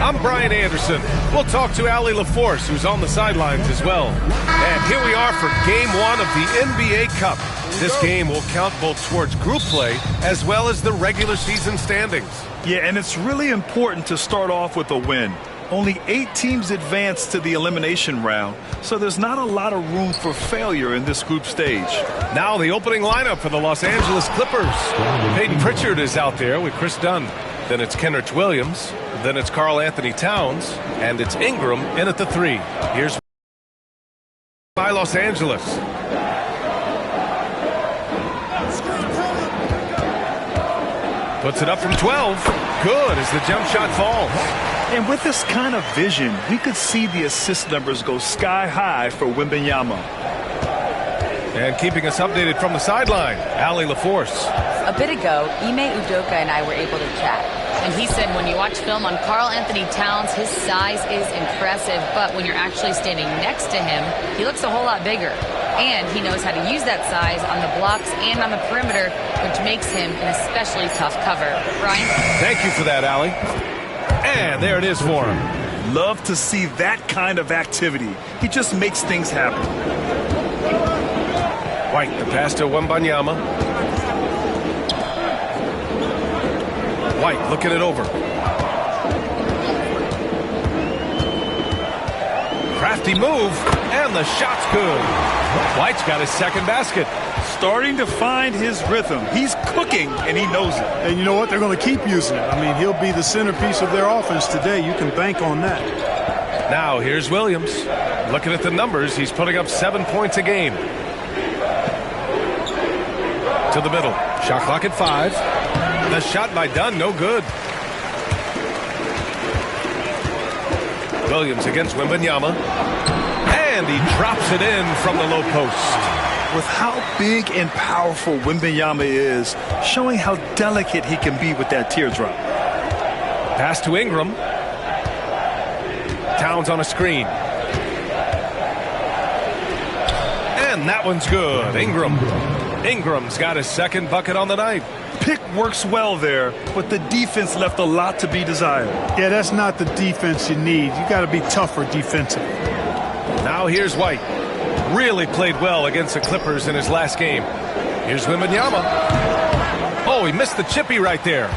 I'm Brian Anderson. We'll talk to Allie LaForce, who's on the sidelines as well. And here we are for Game 1 of the NBA Cup. This game will count both towards group play as well as the regular season standings. Yeah, and it's really important to start off with a win. Only 8 teams advance to the elimination round, so there's not a lot of room for failure in this group stage. Now the opening lineup for the Los Angeles Clippers. Peyton Pritchard is out there with Chris Dunn. Then it's Kenrich Williams. Then it's Karl Anthony Towns. And it's Ingram in at the 3. Here's by Los Angeles. Puts it up from 12. Good as the jump shot falls. And with this kind of vision, we could see the assist numbers go sky high for Wembanyama. And keeping us updated from the sideline, Allie LaForce. A bit ago, Ime Udoka and I were able to chat. And he said when you watch film on Karl Anthony Towns, his size is impressive. But when you're actually standing next to him, he looks a whole lot bigger. And he knows how to use that size on the blocks and on the perimeter, which makes him an especially tough cover. Brian? Thank you for that, Allie. And there it is for him. Love to see that kind of activity. He just makes things happen. White, the pass to Wembanyama. White looking it over. Crafty move, and the shot's good. White's got his second basket. Starting to find his rhythm. He's cooking, and he knows it. And you know what? They're going to keep using it. I mean, he'll be the centerpiece of their offense today. You can bank on that. Now here's Williams. Looking at the numbers, he's putting up 7 points a game. To the middle. Shot clock at 5. The shot by Dunn, no good. Williams against Wembanyama. And he drops it in from the low post. With how big and powerful Wembanyama is, showing how delicate he can be with that teardrop. Pass to Ingram. Towns on a screen. And that one's good. Ingram's got his second bucket on the night. Pick works well there, but the defense left a lot to be desired. Yeah, that's not the defense you need. You got to be tougher defensively. Now here's White. Really played well against the Clippers in his last game. Here's Wembanyama. Oh, he missed the chippy right there.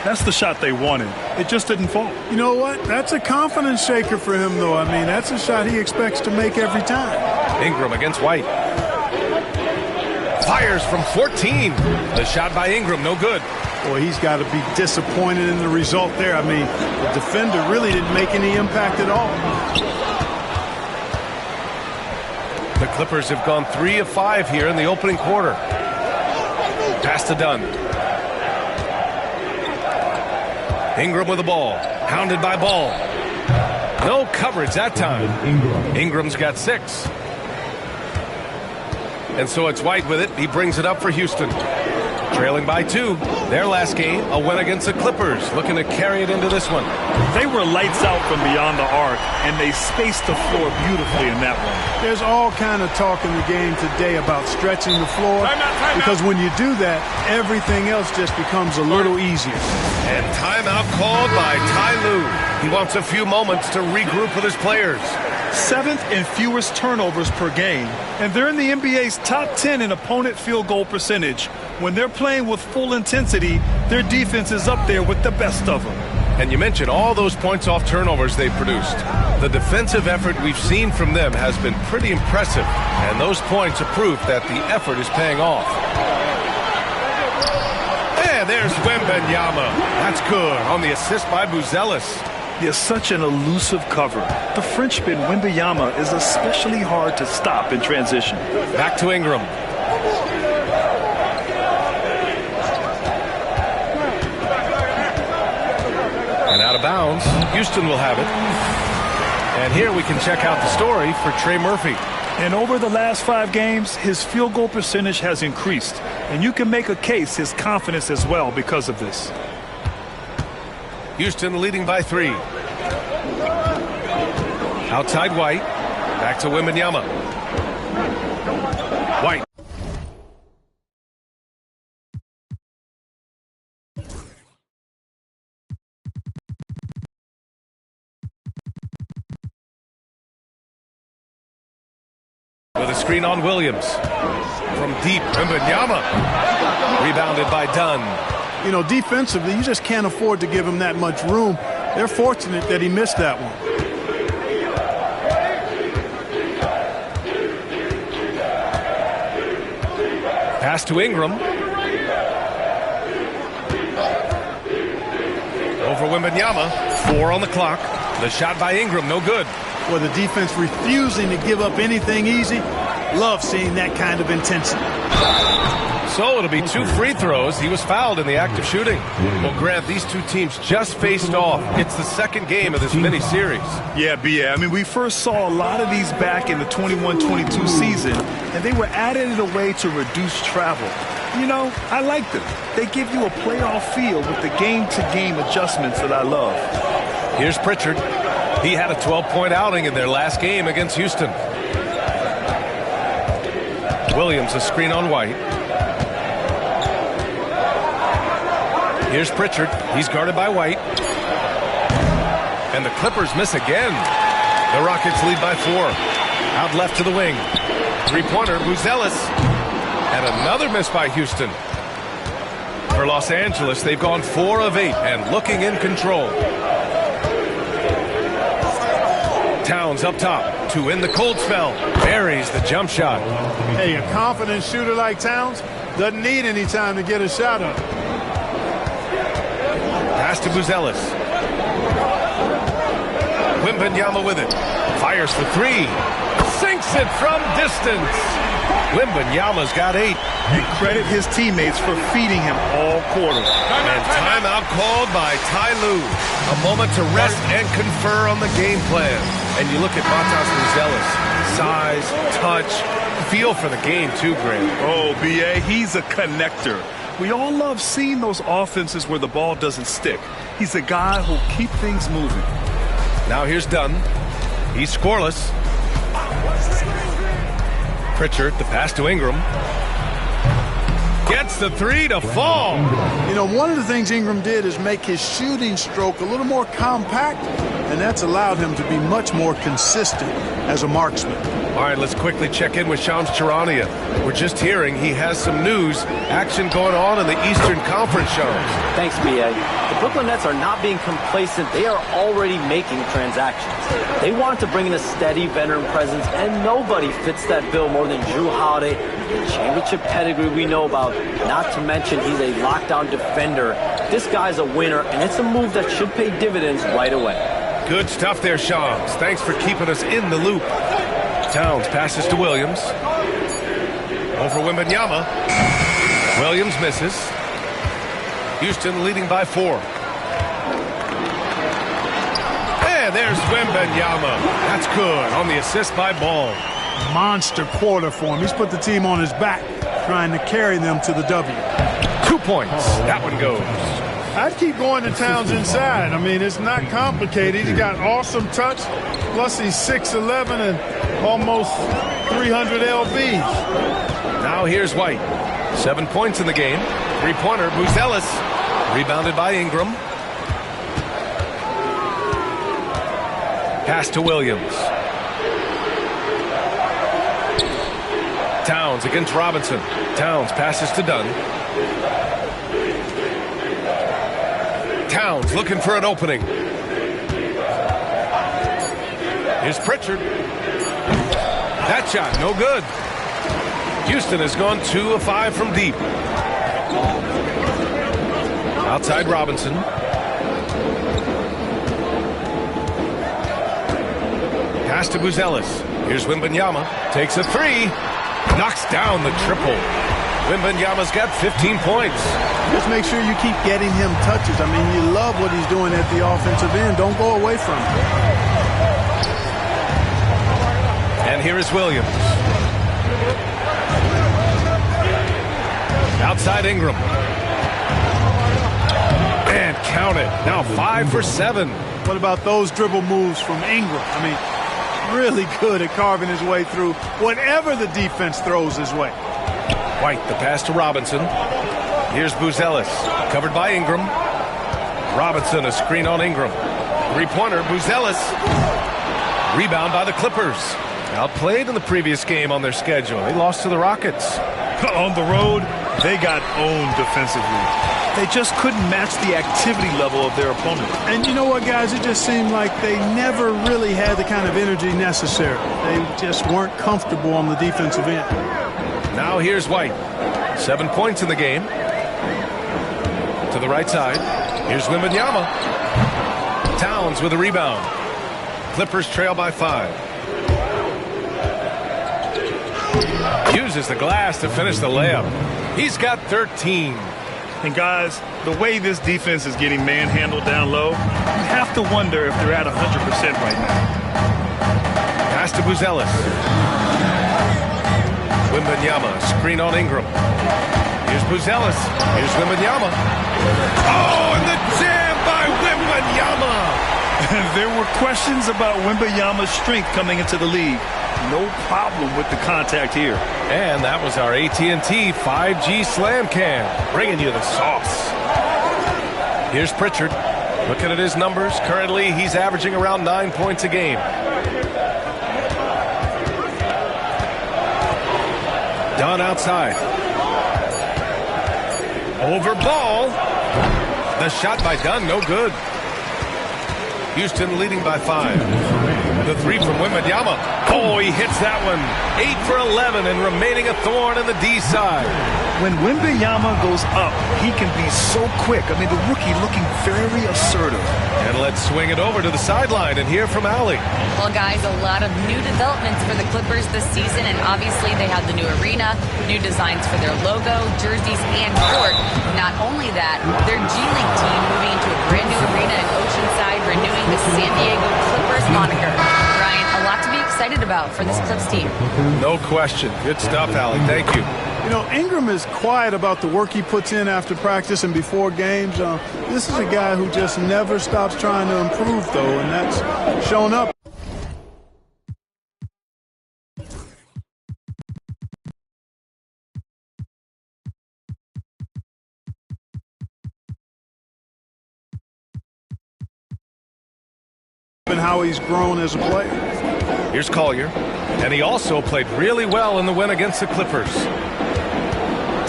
That's the shot they wanted. It just didn't fall. You know what? That's a confidence shaker for him, though. I mean, that's a shot he expects to make every time. Ingram against White. Fires from 14. The shot by Ingram, no good. Boy, he's got to be disappointed in the result there. I mean, the defender really didn't make any impact at all. The Clippers have gone 3 of 5 here in the opening quarter. Pass to Dunn. Ingram with the ball. Hounded by Ball. No coverage that time. Ingram's got 6. And so it's White with it. He brings it up for Houston. Trailing by 2. Their last game, a win against the Clippers. Looking to carry it into this one. They were lights out from beyond the arc, and they spaced the floor beautifully in that one. There's all kind of talk in the game today about stretching the floor. Because when you do that, everything else just becomes a little easier. And timeout called by Ty Lue. He wants a few moments to regroup with his players. 7th in fewest turnovers per game, and they're in the NBA's top 10 in opponent field goal percentage. When they're playing with full intensity, their defense is up there with the best of them. And you mentioned all those points off turnovers they've produced. The defensive effort we've seen from them has been pretty impressive, and those points are proof that the effort is paying off. And there's Wembanyama. That's good on the assist by Buzelis. He is such an elusive cover. The Frenchman Wembanyama is especially hard to stop in transition. Back to Ingram. And out of bounds. Houston will have it. And here we can check out the story for Trey Murphy. And over the last 5 games, his field goal percentage has increased. And you can make a case his confidence as well because of this. Houston leading by 3. Outside White. Back to Wembanyama. White. with a screen on Williams. From deep, Wembanyama. Rebounded by Dunn. You know, defensively, you just can't afford to give him that much room. They're fortunate that he missed that one. Pass to Ingram. Over Wembanyama. 4 on the clock. The shot by Ingram, no good. For the defense refusing to give up anything easy, love seeing that kind of intensity. So it'll be 2 free throws. He was fouled in the act of shooting. Well, Grant, these two teams just faced off. It's the second game of this mini-series. Yeah, B.A. I mean, we first saw a lot of these back in the 21-22 season, and they were added in a way to reduce travel. You know, I like them. They give you a playoff feel with the game-to-game adjustments that I love. Here's Pritchard. He had a 12-point outing in their last game against Houston. Williams, a screen on White. Here's Pritchard. He's guarded by White. And the Clippers miss again. The Rockets lead by 4. Out left to the wing. Three-pointer, Buzelis. And another miss by Houston. For Los Angeles, they've gone 4 of 8 and looking in control. Towns up top to win the cold spell. Buries the jump shot. Hey, a confident shooter like Towns doesn't need any time to get a shot up. Pass to Buzelis. Wembanyama with it. Fires for 3. Sinks it from distance. Wembanyama's got 8. And credit his teammates for feeding him all quarter. And timeout called by Ty Lue. A moment to rest and confer on the game plan. And you look at Matas Buzelis. Size, touch, feel for the game too, Grant. Oh, B.A., he's a connector. We all love seeing those offenses where the ball doesn't stick. He's a guy who'll keep things moving. Now here's Dunn. He's scoreless. Pritchard, the pass to Ingram. Gets the 3 to fall. You know, one of the things Ingram did is make his shooting stroke a little more compact, and that's allowed him to be much more consistent as a marksman. All right, let's quickly check in with Shams Charania. We're just hearing he has some news. Action going on in the Eastern Conference, Shams. Thanks, B.A. The Brooklyn Nets are not being complacent. They are already making transactions. They want to bring in a steady veteran presence, and nobody fits that bill more than Jrue Holiday, the championship pedigree we know about. Not to mention he's a lockdown defender. This guy's a winner, and it's a move that should pay dividends right away. Good stuff there, Shams. Thanks for keeping us in the loop. Towns passes to Williams. Over Wembanyama. Williams misses. Houston leading by 4. And there's Wembanyama. That's good on the assist by Ball. Monster quarter for him. He's put the team on his back, trying to carry them to the W. 2 points. That one goes. I'd keep going to Towns inside. I mean, it's not complicated. He's got awesome touch, plus he's 6'11" and almost 300 lbs. Now here's White. 7 points in the game. Three-pointer, Buzelis. Rebounded by Ingram. Pass to Williams. Towns against Robinson. Towns passes to Dunn. Towns looking for an opening. Here's Pritchard. That shot, no good. Houston has gone 2 of 5 from deep. Outside Robinson. Pass to Buzelis. Here's Wembanyama. Takes a 3. Knocks down the triple. Wembanyama's got 15 points. Just make sure you keep getting him touches. I mean, you love what he's doing at the offensive end. Don't go away from him. And here is Williams. Outside Ingram. And count it. Now 5 for 7. What about those dribble moves from Ingram? I mean, really good at carving his way through whatever the defense throws his way. White, the pass to Robinson. Here's Buzelis, covered by Ingram. Robinson, a screen on Ingram. Three-pointer, Buzelis. Rebound by the Clippers. Outplayed in the previous game on their schedule. They lost to the Rockets. On the road, they got owned defensively. They just couldn't match the activity level of their opponent. And you know what, guys? It just seemed like they never really had the kind of energy necessary. They just weren't comfortable on the defensive end. Now here's White. 7 points in the game. To the right side. Here's Wembanyama. Towns with a rebound. Clippers trail by 5. Uses the glass to finish the layup. He's got 13. And guys, the way this defense is getting manhandled down low, you have to wonder if they're at 100% right now. Pass to Buzelis. Wembanyama, screen on Ingram. Here's Buzelis. Here's Wembanyama. Oh, and the jam by Wembanyama. There were questions about Wembanyama's strength coming into the league. No problem with the contact here. And that was our AT&T 5G Slam Cam, bringing you the sauce. Here's Pritchard. Looking at his numbers, currently he's averaging around 9 points a game. Dunn outside. Over Ball. The shot by Dunn, no good. Houston leading by 5. The 3 from Wembanyama. Oh, he hits that one. 8 for 11 and remaining a thorn in the D side. When Wembanyama goes up, he can be so quick. I mean, the rookie looking very assertive. And let's swing it over to the sideline and hear from Allie. Well, guys, a lot of new developments for the Clippers this season, and obviously they have the new arena, new designs for their logo, jerseys, and court. Not only that, their G League team moving into a brand new arena in Oceanside, renewing the San Diego Clippers moniker. Ryan, a lot to be excited about for this Clips team. No question. Good stuff, Allie. Thank you. You know, Ingram is quiet about the work he puts in after practice and before games. This is a guy who just never stops trying to improve, though, and that's shown up. And how he's grown as a player. Here's Collier. And he also played really well in the win against the Clippers.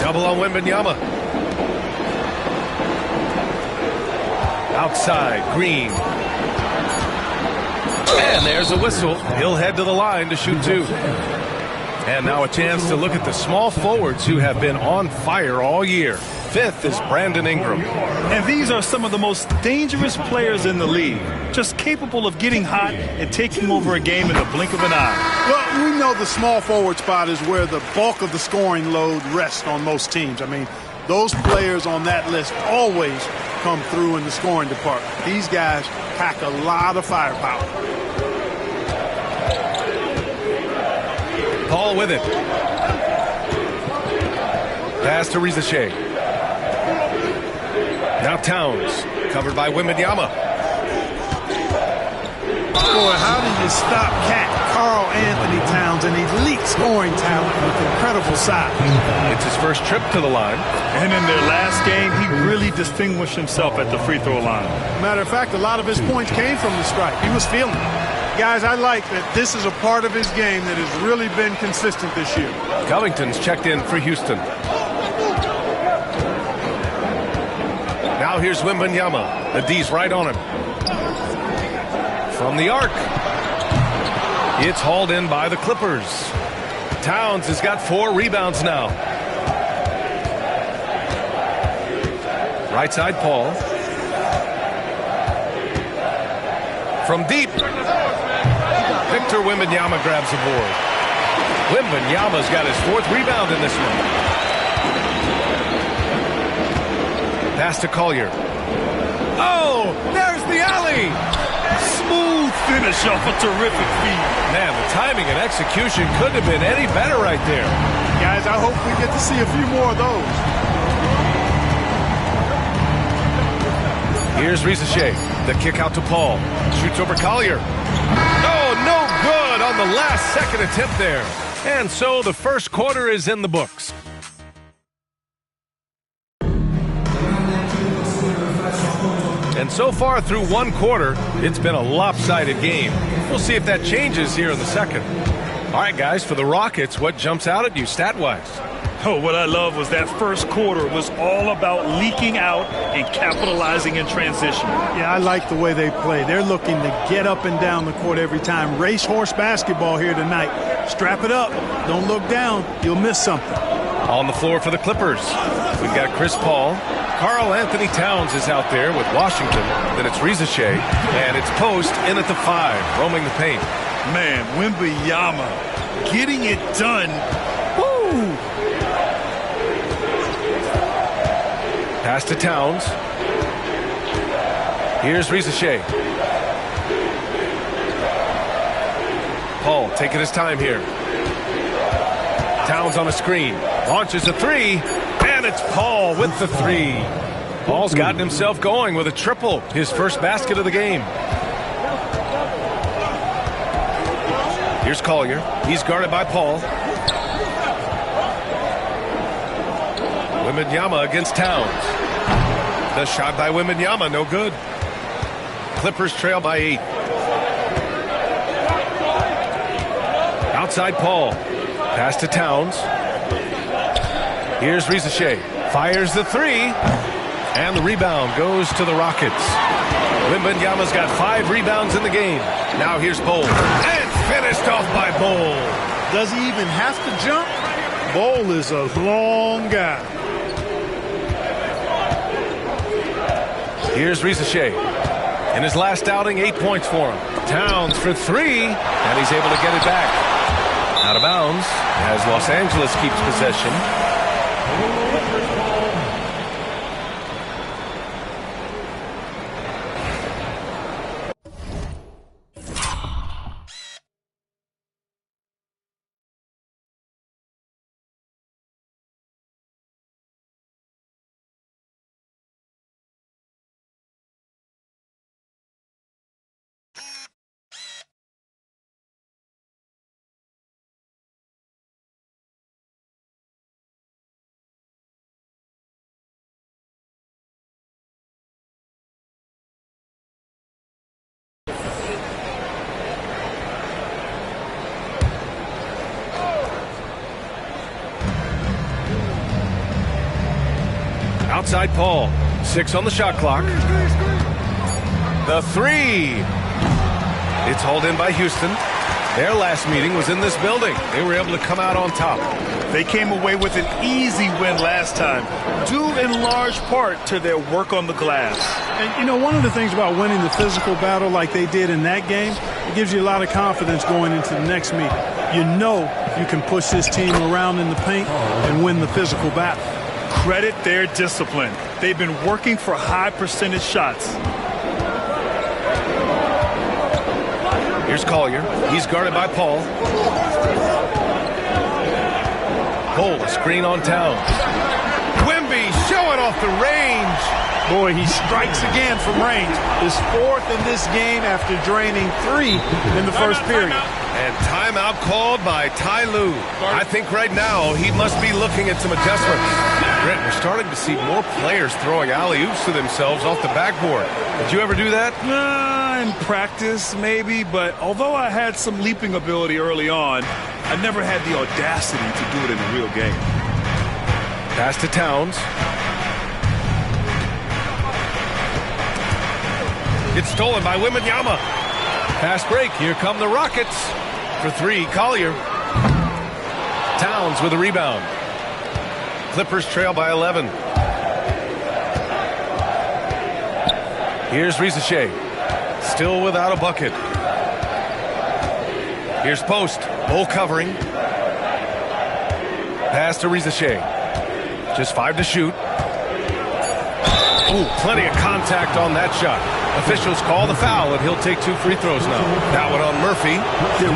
Double on Wembanyama. Outside, Green. And there's a whistle. He'll head to the line to shoot 2. And now a chance to look at the small forwards who have been on fire all year. 5th is Brandon Ingram. And these are some of the most dangerous players in the league. Just capable of getting hot and taking over a game in the blink of an eye. Well, we know the small forward spot is where the bulk of the scoring load rests on most teams. I mean, those players on that list always come through in the scoring department. These guys pack a lot of firepower. Paul with it. Pass to Rizachet. Now Towns, covered by Wembanyama. Boy, how do you stop Cat Karl Anthony Towns, an elite scoring talent with incredible size? It's his first trip to the line. And in their last game, he really distinguished himself at the free throw line. Matter of fact, a lot of his points came from the stripe. He was feeling it. Guys, I like that this is a part of his game that has really been consistent this year. Covington's checked in for Houston. Now here's Wembanyama. The D's right on him. From the arc. It's hauled in by the Clippers. Towns has got 4 rebounds now. Right side, Paul. From deep. Victor Wembanyama grabs the board. Wembanyama's got his 4th rebound in this one. Pass to Collier. Oh, there's the alley. Smooth finish off a terrific feed. Man, the timing and execution couldn't have been any better right there. Guys, I hope we get to see a few more of those. Here's Rizachet. The kick out to Paul. Shoots over Collier. Oh, no good on the last second attempt there. And so the first quarter is in the books. And so far through one quarter, it's been a lopsided game. We'll see if that changes here in the second. All right, guys, for the Rockets, what jumps out at you stat-wise? Oh, what I love was that first quarter was all about leaking out and capitalizing in transition. Yeah, I like the way they play. They're looking to get up and down the court every time. Racehorse basketball here tonight. Strap it up. Don't look down. You'll miss something. On the floor for the Clippers, we've got Chris Paul. Karl Anthony Towns is out there with Washington. Then it's Reza Shea, and it's Post in at the 5, roaming the paint. Man, Wembanyama getting it done. Woo! Pass to Towns. Here's Reza Shea. Paul taking his time here. Towns on a screen. Launches a 3. And it's Paul with the 3. Paul's gotten himself going with a triple. His first basket of the game. Here's Collier. He's guarded by Paul. Wembanyama against Towns. The shot by Wembanyama, no good. Clippers trail by 8. Outside Paul. Pass to Towns. Here's Reza Shea. Fires the 3. And the rebound goes to the Rockets. Wembanyama's got 5 rebounds in the game. Now here's Bol. And finished off by Bol. Does he even have to jump? Bol is a long guy. Here's Reza Shea. In his last outing, 8 points for him. Towns for 3. And he's able to get it back. Out of bounds as Los Angeles keeps possession. Outside Paul. 6 on the shot clock. The 3. It's hauled in by Houston. Their last meeting was in this building. They were able to come out on top. They came away with an easy win last time, due in large part to their work on the glass. And, you know, one of the things about winning the physical battle like they did in that game, it gives you a lot of confidence going into the next meeting. You know you can push this team around in the paint and win the physical battle. Credit their discipline. They've been working for high percentage shots. Here's Collier. He's guarded by Paul. Bol, a screen on Towns. Wemby showing off the range. Boy, he strikes again from range. His 4th in this game after draining 3 in the first period. And timeout called by Ty Lue. I think right now he must be looking at some adjustments. Brent, we're starting to see more players throwing alley-oops to themselves off the backboard. Did you ever do that? In practice, maybe, but although I had some leaping ability early on, I never had the audacity to do it in a real game. Pass to Towns. It's stolen by Wembanyama. Pass break. Here come the Rockets. For 3, Collier. Towns with a rebound. Clippers trail by 11. Here's Reza Shea. Still without a bucket. Here's Post. Bol covering. Pass to Reza Shea. Just 5 to shoot. Ooh, plenty of contact on that shot. Officials call the foul, and he'll take 2 free throws now. That one on Murphy.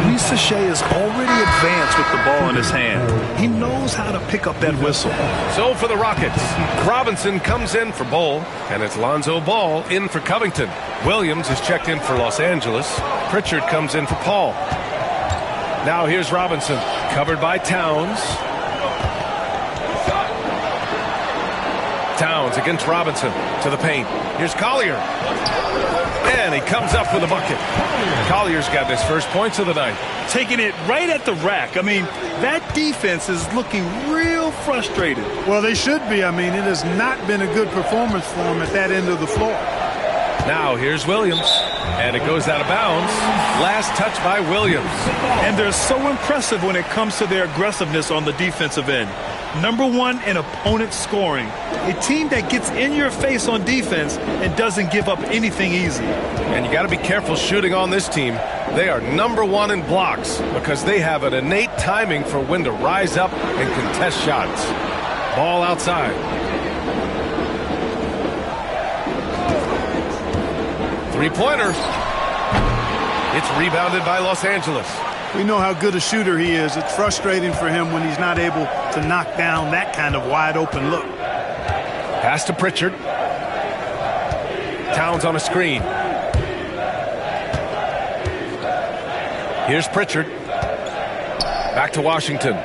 Reza Shea is already advanced with the ball in his hand. He knows how to pick up that whistle. So for the Rockets, Robinson comes in for Bol, and it's Lonzo Ball in for Covington. Williams is checked in for Los Angeles. Pritchard comes in for Paul. Now here's Robinson, covered by Towns. Towns against Robinson to the paint. Here's Collier. And he comes up with a bucket. Collier's got his first points of the night. Taking it right at the rack. I mean, that defense is looking real frustrated. Well, they should be. I mean, it has not been a good performance for them at that end of the floor. Now here's Williams. And it goes out of bounds. Last touch by Williams. And they're so impressive when it comes to their aggressiveness on the defensive end. #1 in opponent scoring. A team that gets in your face on defense and doesn't give up anything easy. And you got to be careful shooting on this team. They are #1 in blocks because they have an innate timing for when to rise up and contest shots. Ball outside. Three-pointer. It's rebounded by Los Angeles. We know how good a shooter he is. It's frustrating for him when he's not able to knock down that kind of wide-open look. Pass to Pritchard. Towns on a screen. Here's Pritchard. Back to Washington.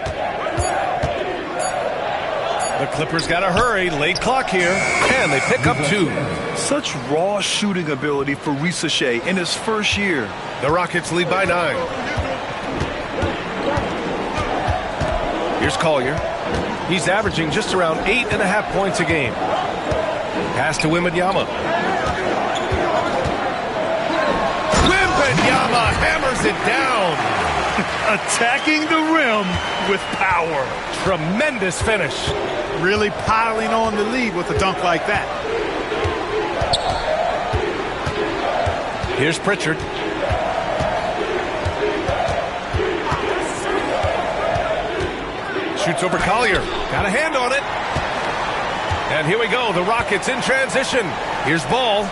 The Clippers got to hurry. Late clock here. And they pick up 2. Such raw shooting ability for Risacher in his first year. The Rockets lead by 9. Here's Collier. He's averaging just around 8.5 points a game. Pass to Wembanyama. Wembanyama hammers it down. Attacking the rim with power. Tremendous finish. Really piling on the lead with a dunk like that. Here's Pritchard. Shoots over Collier. Got a hand on it. And here we go. The Rockets in transition. Here's Ball.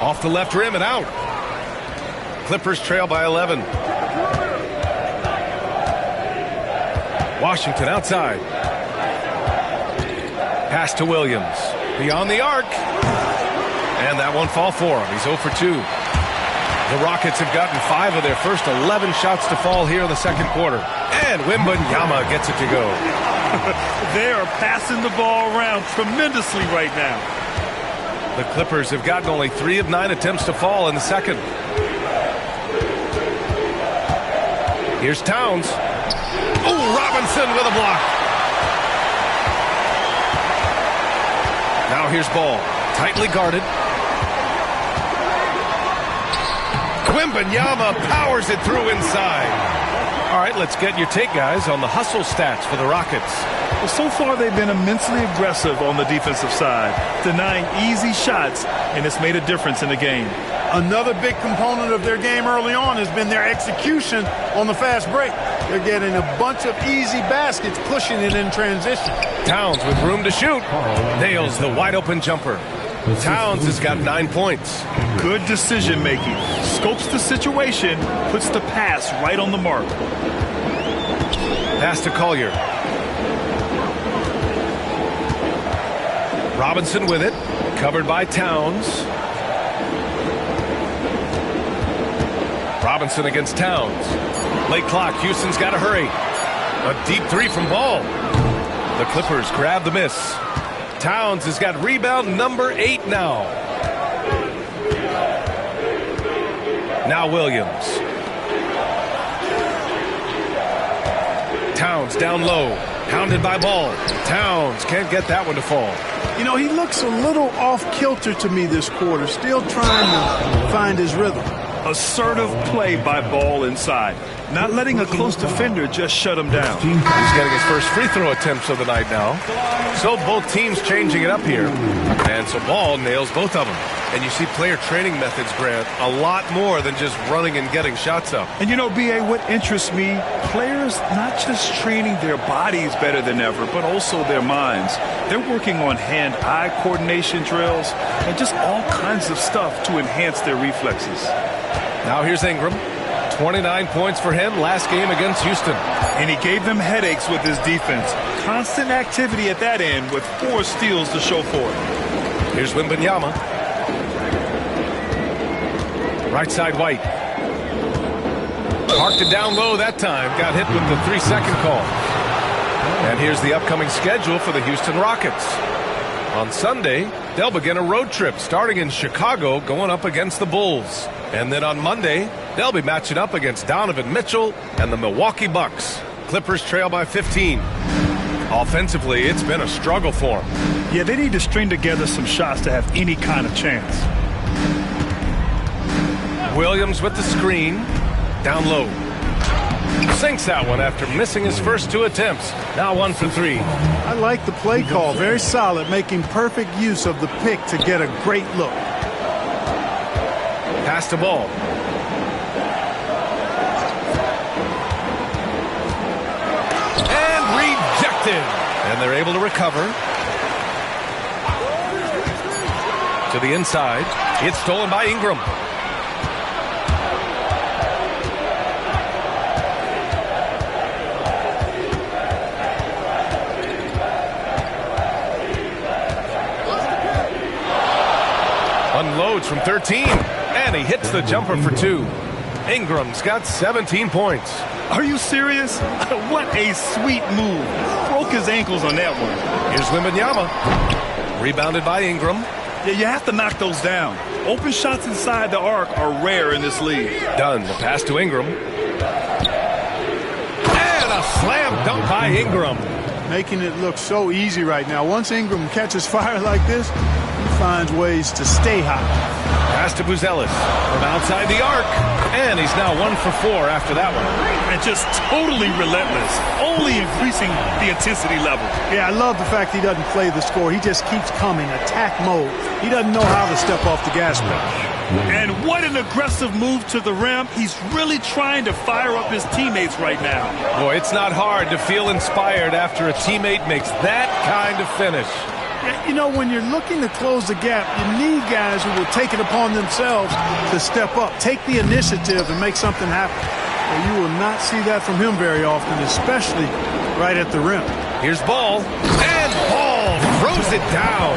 Off the left rim and out. Clippers trail by 11. Washington outside. Pass to Williams. Beyond the arc. And that won't fall for him. He's 0 for 2. The Rockets have gotten 5 of their first 11 shots to fall here in the second quarter. And Wembanyama gets it to go. They are passing the ball around tremendously right now. The Clippers have gotten only 3 of 9 attempts to fall in the second. Here's Towns. Oh, Robinson with a block. Now here's Ball. Tightly guarded. Wembanyama powers it through inside. All right, let's get your take, guys, on the hustle stats for the Rockets. Well, so far they've been immensely aggressive on the defensive side, denying easy shots, and it's made a difference in the game. Another big component of their game early on has been their execution on the fast break. They're getting a bunch of easy baskets, pushing it in transition. Towns with room to shoot. Nails the wide-open jumper. Towns has got 9 points. Good decision-making. Scopes the situation, puts the pass right on the mark. Pass to Collier. Robinson with it. Covered by Towns. Robinson against Towns. Late clock. Houston's got to hurry. A deep 3 from Ball. The Clippers grab the miss. Towns has got rebound number 8 now. Now Williams. Towns down low. Pounded by Ball. Towns can't get that one to fall. You know, he looks a little off-kilter to me this quarter, still trying to find his rhythm. Assertive play by Ball inside. Not letting a close defender just shut him down. He's getting his first free throw attempts of the night now. So both teams changing it up here. And so Ball nails both of them. And you see player training methods, Grant, a lot more than just running and getting shots up. And you know, B.A., what interests me, players not just training their bodies better than ever, but also their minds. They're working on hand-eye coordination drills and just all kinds of stuff to enhance their reflexes. Now here's Ingram. 29 points for him last game against Houston. And he gave them headaches with his defense. Constant activity at that end with 4 steals to show for it. Here's Wembanyama. Right side White. Parked it down low that time. Got hit with the 3-second call. And here's the upcoming schedule for the Houston Rockets. On Sunday, they'll begin a road trip starting in Chicago, going up against the Bulls. And then on Monday, they'll be matching up against Donovan Mitchell and the Milwaukee Bucks. Clippers trail by 15. Offensively, it's been a struggle for them. Yeah, they need to string together some shots to have any kind of chance. Williams with the screen. Down low. Sinks that one after missing his first 2 attempts. Now 1 for 3. I like the play call. Very solid, making perfect use of the pick to get a great look. Pass the ball. And rejected. And they're able to recover. To the inside. It's stolen by Ingram. Unloads from 13, and he hits the jumper for 2. Ingram's got 17 points. Are you serious? What a sweet move. Broke his ankles on that one. Here's Wembanyama. Rebounded by Ingram. Yeah, you have to knock those down. Open shots inside the arc are rare in this league. Done. The pass to Ingram. And a slam dunk by Ingram. Making it look so easy right now. Once Ingram catches fire like this, he finds ways to stay hot. Pass to Buzelis from outside the arc. And he's now 1 for 4 after that one. And just totally relentless, only increasing the intensity level. Yeah, I love the fact he doesn't play the score. He just keeps coming, attack mode. He doesn't know how to step off the gas pedal. And what an aggressive move to the rim. He's really trying to fire up his teammates right now. Boy, it's not hard to feel inspired after a teammate makes that kind of finish. Yeah, you know, when you're looking to close the gap, you need guys who will take it upon themselves to step up, take the initiative and make something happen. Well, you will not see that from him very often, especially right at the rim. Here's Ball, and Ball throws it down.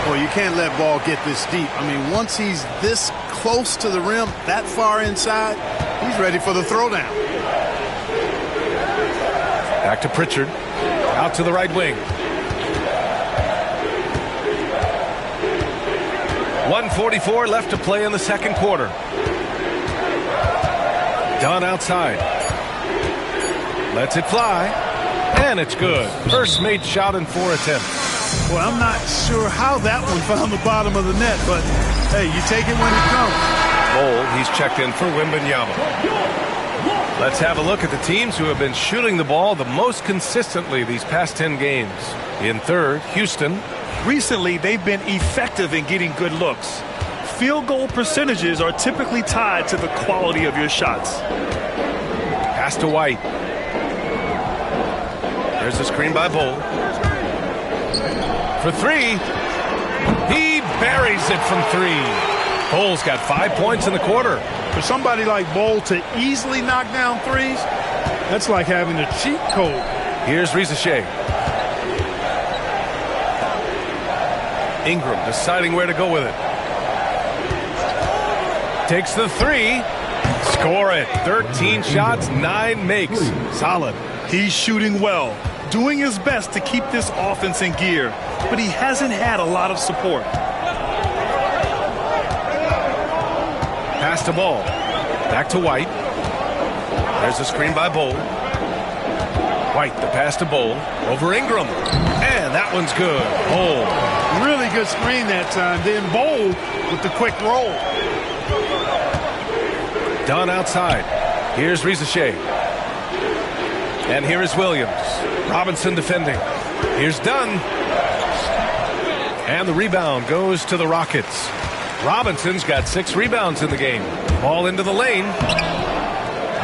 Well, you can't let Ball get this deep. I mean, once he's this close to the rim, that far inside, he's ready for the throwdown. Back to Pritchard, out to the right wing. 1:44 left to play in the second quarter. Dunn outside. Lets it fly. And it's good. First made shot in 4 attempts. Well, I'm not sure how that one found the bottom of the net, but hey, you take it when it comes. Bol, he's checked in for Wembanyama. Let's have a look at the teams who have been shooting the ball the most consistently these past 10 games. In third, Houston. Recently, they've been effective in getting good looks. Field goal percentages are typically tied to the quality of your shots. Pass to White. There's a screen by Bol. For 3. He buries it from 3. Bol's got 5 points in the quarter. For somebody like Bol to easily knock down threes, that's like having a cheat code. Here's Risacher. Ingram deciding where to go with it. Takes the 3. Score it. 13 shots, 9 makes. Solid. He's shooting well, doing his best to keep this offense in gear, but he hasn't had a lot of support. Pass to Ball. Back to White. There's a screen by Bol. White, the pass to Bol. Over Ingram. And that one's good. Bol. Really good screen that time. Then Bol with the quick roll. Dunn outside. Here's Risacher. And here is Williams. Robinson defending. Here's Dunn. And the rebound goes to the Rockets. Robinson's got 6 rebounds in the game. Ball into the lane.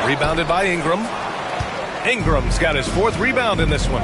Rebounded by Ingram. Ingram's got his 4th rebound in this one.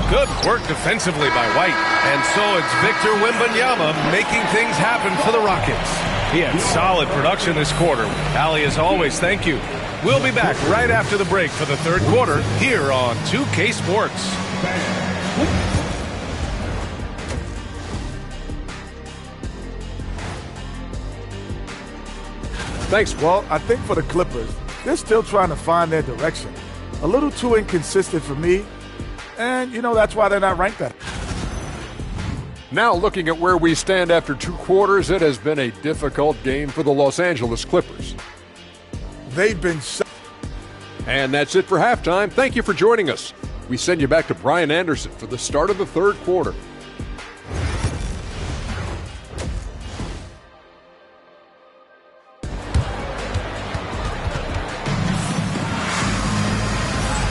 Good work defensively by White. And so it's Victor Wembanyama making things happen for the Rockets. He had solid production this quarter. Ali, as always, thank you. We'll be back right after the break for the third quarter here on 2K Sports. Thanks, Walt. I think for the Clippers, they're still trying to find their direction. A little too inconsistent for me, and, that's why they're not ranked that. Now looking at where we stand after 2 quarters, it has been a difficult game for the Los Angeles Clippers. They've been... And that's it for halftime. Thank you for joining us. We send you back to Brian Anderson for the start of the third quarter.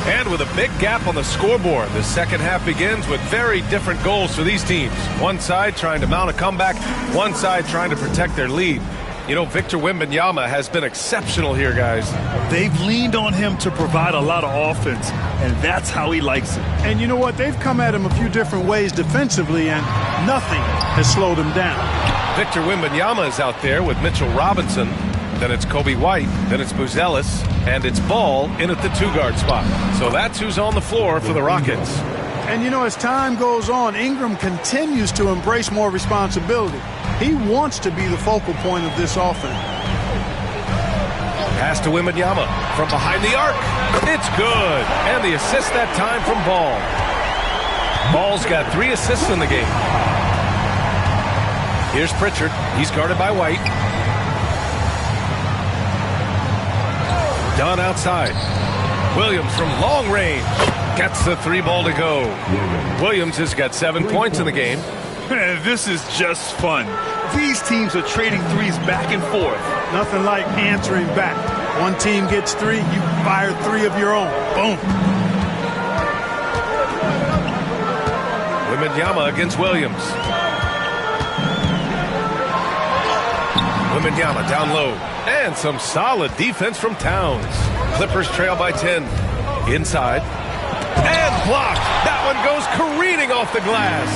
And with a big gap on the scoreboard, the second half begins with very different goals for these teams. One side trying to mount a comeback, one side trying to protect their lead. Victor Wembanyama has been exceptional here, guys. They've leaned on him to provide a lot of offense, and that's how he likes it. And you know what? They've come at him a few different ways defensively, and nothing has slowed him down. Victor Wembanyama is out there with Mitchell Robinson. Then it's Kobe White. Then it's Buzelis. And it's Ball in at the 2-guard spot. So that's who's on the floor for the Rockets. And, as time goes on, Ingram continues to embrace more responsibility. He wants to be the focal point of this offense. Pass to Wembanyama from behind the arc. It's good. And the assist that time from Ball. Ball's got 3 assists in the game. Here's Pritchard. He's guarded by White. Dunn outside. Williams from long range gets the 3-ball to go. Williams has got 7 points in the game. This is just fun. These teams are trading threes back and forth. Nothing like answering back. One team gets 3, you fire 3 of your own. Boom. Wembanyama against Williams. Wembanyama down low. And some solid defense from Towns. Clippers trail by 10. Inside. And blocked. That one goes careening off the glass.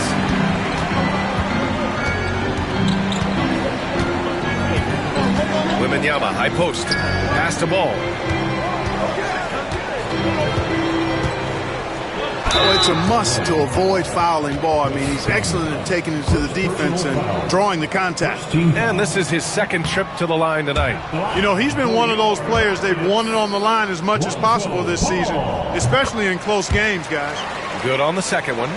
Wembanyama, high post. Pass to Ball. Well, it's a must to avoid fouling Ball. I mean, he's excellent at taking it to the defense and drawing the contact. And this is his second trip to the line tonight. He's been one of those players they've wanted on the line as much as possible this season, especially in close games, guys. Good on the second one.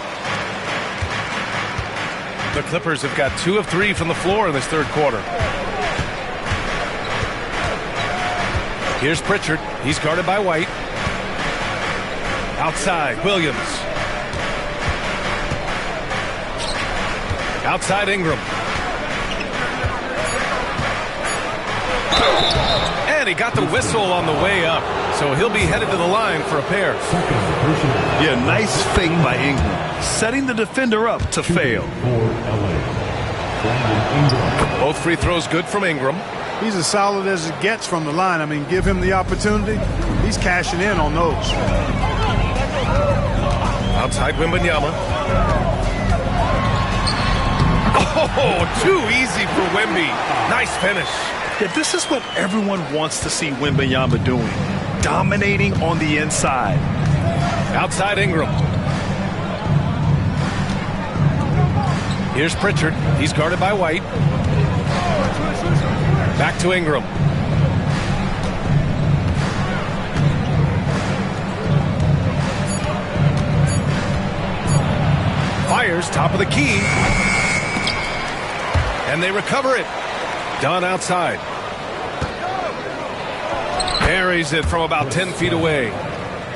The Clippers have got 2 of 3 from the floor in this third quarter. Here's Pritchard. He's guarded by White. Outside, Williams. Outside, Ingram. And he got the whistle on the way up, so he'll be headed to the line for a pair. Yeah, nice fake by Ingram, setting the defender up to fail. Both free throws good from Ingram. He's as solid as it gets from the line. I mean, give him the opportunity. He's cashing in on those. Outside Wembanyama. Oh, too easy for Wemby. Nice finish. Yeah, this is what everyone wants to see Wembanyama doing. Dominating on the inside. Outside Ingram. Here's Pritchard. He's guarded by White. Back to Ingram. Fires top of the key. And they recover it. Dunn outside. Buries it from about 10 feet away.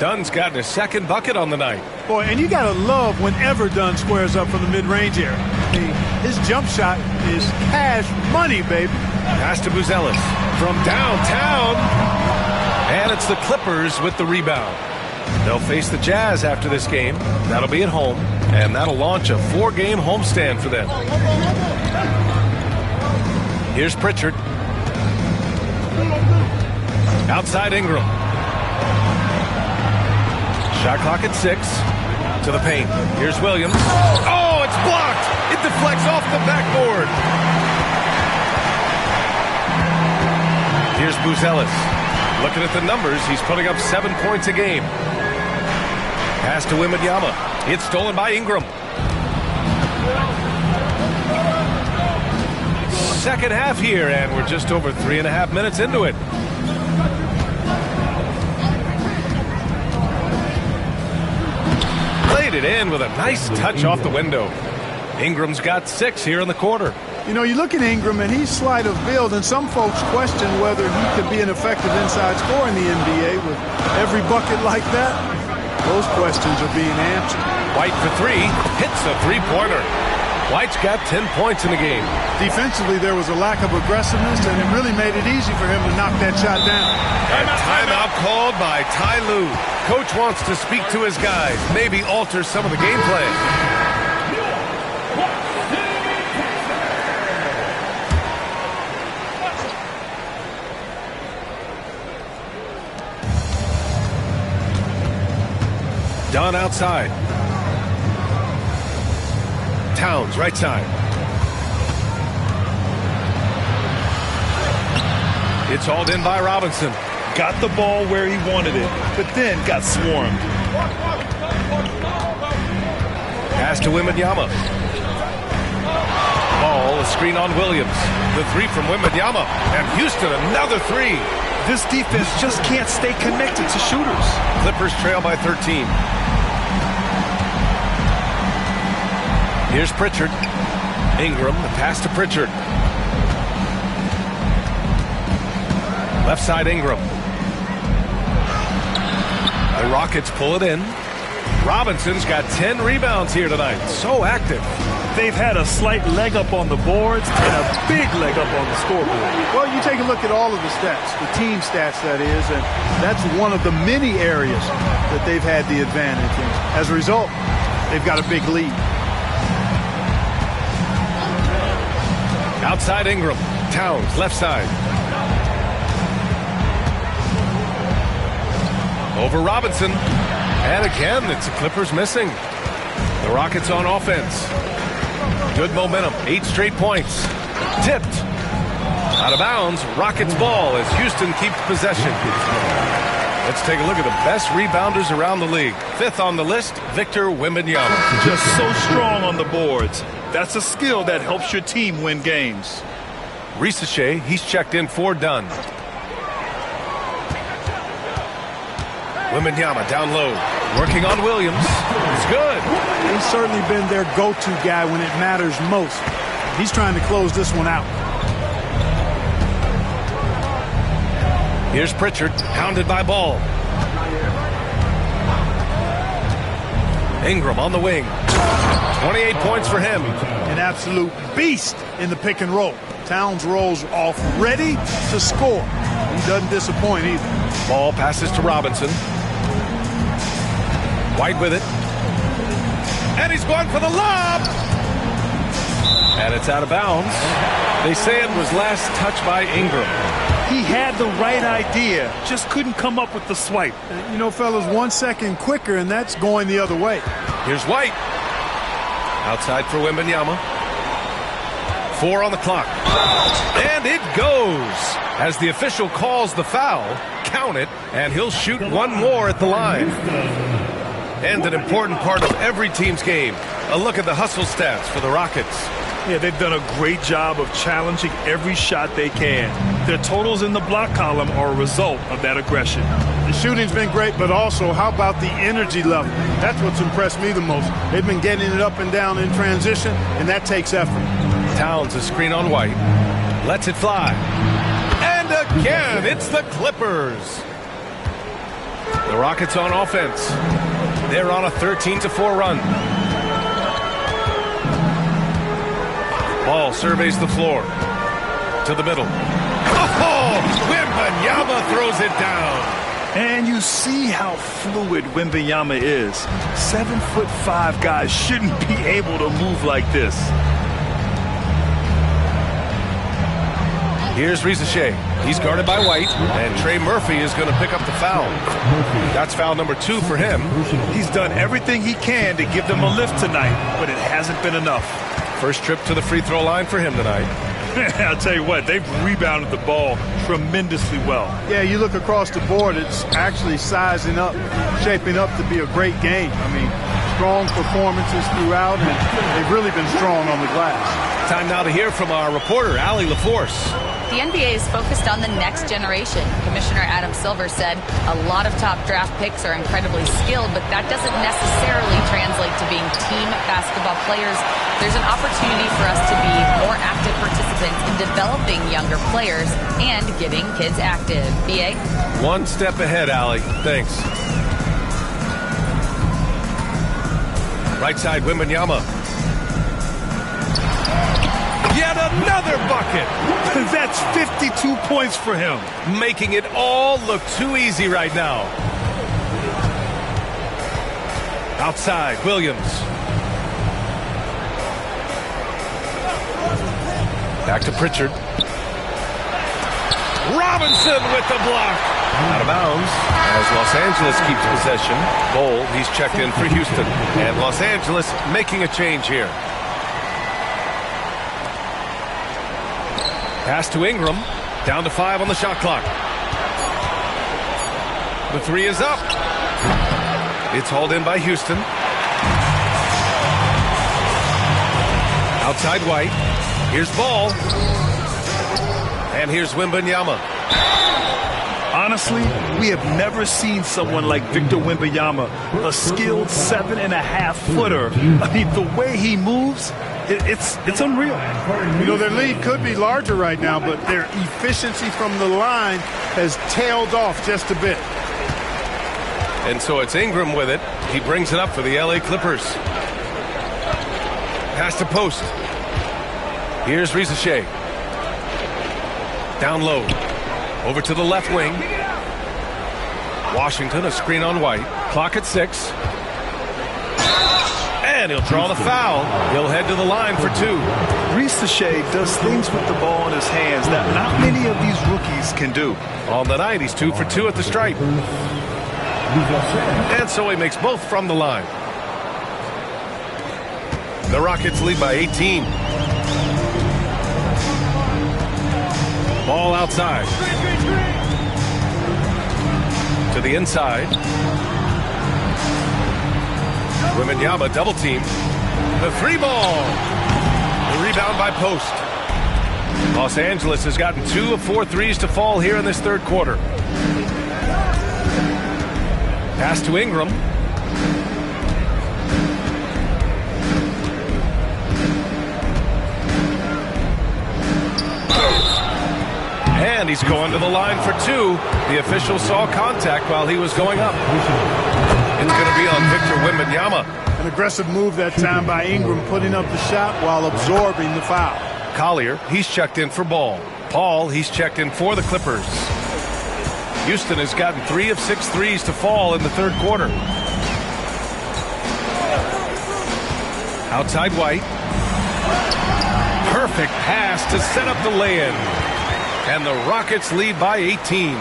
Dunn's gotten his second bucket on the night. Boy, and you got to love whenever Dunn squares up from the mid-range area. I mean, his jump shot is cash money, baby. Pass to Buzelis from downtown. And it's the Clippers with the rebound. They'll face the Jazz after this game. That'll be at home, and that'll launch a 4-game homestand for them. Here's Pritchard. Outside Ingram. Shot clock at 6. To the paint. Here's Williams. Oh, it's blocked. It deflects off the backboard. Here's Buzelis. Looking at the numbers, he's putting up 7 points a game. Pass to Wembanyama. It's stolen by Ingram. second half here, and we're just over 3.5 minutes into it. Played it in with a nice touch off the window. Ingram's got 6 here in the quarter. You know, you look at Ingram, and he's slight of build, and some folks question whether he could be an effective inside scorer in the NBA with every bucket like that. Those questions are being answered. White for 3, hits a three-pointer. White's got 10 points in the game. Defensively, there was a lack of aggressiveness, and it really made it easy for him to knock that shot down. And timeout called by Ty Lue. Coach wants to speak to his guys, maybe alter some of the game plan. Dunn outside. Towns, right side. It's hauled in by Robinson. Got the ball where he wanted it, but then got swarmed. Pass to Wembanyama. Ball, a screen on Williams. The 3 from Wembanyama. And Houston, another 3. This defense just can't stay connected to shooters. Clippers trail by 13. Here's Pritchard. Ingram, the pass to Pritchard. Left side, Ingram. The Rockets pull it in. Robinson's got 10 rebounds here tonight. So active. They've had a slight leg up on the boards and a big leg up on the scoreboard. Well, you take a look at all of the stats, the team stats, that is, and that's one of the many areas that they've had the advantage in. As a result, they've got a big lead. Outside Ingram. Towns, left side. Over Robinson. And again, it's the Clippers missing. The Rockets on offense. Good momentum. 8 straight points. Tipped. Out of bounds. Rockets ball as Houston keeps possession. Let's take a look at the best rebounders around the league. 5th on the list, Victor Wembanyama. Just so strong on the boards. That's a skill that helps your team win games. Risacher, he's checked in for Dunn. Wembanyama down low. Working on Williams. It's good. He's certainly been their go-to guy when it matters most. He's trying to close this one out. Here's Pritchard, hounded by Ball. Ingram on the wing. 28 points for him. An absolute beast in the pick and roll. Towns rolls off ready to score. He doesn't disappoint either. Ball passes to Robinson. White with it. And he's going for the lob. And it's out of bounds. They say it was last touched by Ingram. He had the right idea, just couldn't come up with the swipe. You know, fellas, 1 second quicker, and that's going the other way. Here's White. Outside for Wembanyama. 4 on the clock. And it goes. As the official calls the foul, count it, and he'll shoot one more at the line. And an important part of every team's game. A look at the hustle stats for the Rockets. Yeah, they've done a great job of challenging every shot they can. Their totals in the block column are a result of that aggression. The shooting's been great, but also how about the energy level? That's what's impressed me the most. They've been getting it up and down in transition, and that takes effort. Towns a screen on White. Lets it fly. And again, it's the Clippers. The Rockets on offense. They're on a 13-4 run. Ball surveys the floor. To the middle. Oh! Wembanyama throws it down. And you see how fluid Wembanyama is. 7'5" guys shouldn't be able to move like this. Here's Risacher. He's guarded by White, and Trey Murphy is going to pick up the foul. That's foul number 2 for him. He's done everything he can to give them a lift tonight, but it hasn't been enough. First trip to the free throw line for him tonight. I'll tell you what, they've rebounded the ball tremendously well. Yeah, you look across the board, it's actually sizing up, shaping up to be a great game. I mean, strong performances throughout, and they've really been strong on the glass. Time now to hear from our reporter, Allie LaForce. The NBA is focused on the next generation. Commissioner Adam Silver said a lot of top draft picks are incredibly skilled, but that doesn't necessarily translate to being team basketball players. There's an opportunity for us to be more active participants in developing younger players and getting kids active. BA? One step ahead, Allie. Thanks. Right side, Wembanyama. Yet another bucket. That's 52 points for him. Making it all look too easy right now. Outside, Williams. Back to Pritchard. Robinson with the block. Out of bounds as Los Angeles keeps possession. Bol, he's checked in for Houston. And Los Angeles making a change here. Pass to Ingram. Down to 5 on the shot clock. The 3 is up. It's hauled in by Houston. Outside White. Here's Ball. And here's Wembanyama. Honestly, we have never seen someone like Victor Wembanyama, a skilled 7.5-footer. I mean, the way he moves, it's unreal. You know, their lead could be larger right now, but their efficiency from the line has tailed off just a bit. And so it's Ingram with it. He brings it up for the LA Clippers. Pass to post. Here's Risacher. Down low. Over to the left wing. Washington, a screen on White. Clock at 6. And he'll draw the foul. He'll head to the line for 2. Risacher does things with the ball in his hands that not many of these rookies can do. On the night, he's 2 for 2 at the stripe. And so he makes both from the line. The Rockets lead by 18. Ball outside. To the inside. Wembanyama double team. The 3 ball. The rebound by Post. Los Angeles has gotten 2 of 4 threes to fall here in this third quarter. Pass to Ingram. And he's going to the line for 2. The official saw contact while he was going up. It's going to be on Victor Wembanyama. An aggressive move that time by Ingram, putting up the shot while absorbing the foul. Collier, he's checked in for Ball. Paul, he's checked in for the Clippers. Houston has gotten 3 of 6 threes to fall in the third quarter. Outside White. Perfect pass to set up the lay-in. And the Rockets lead by 18.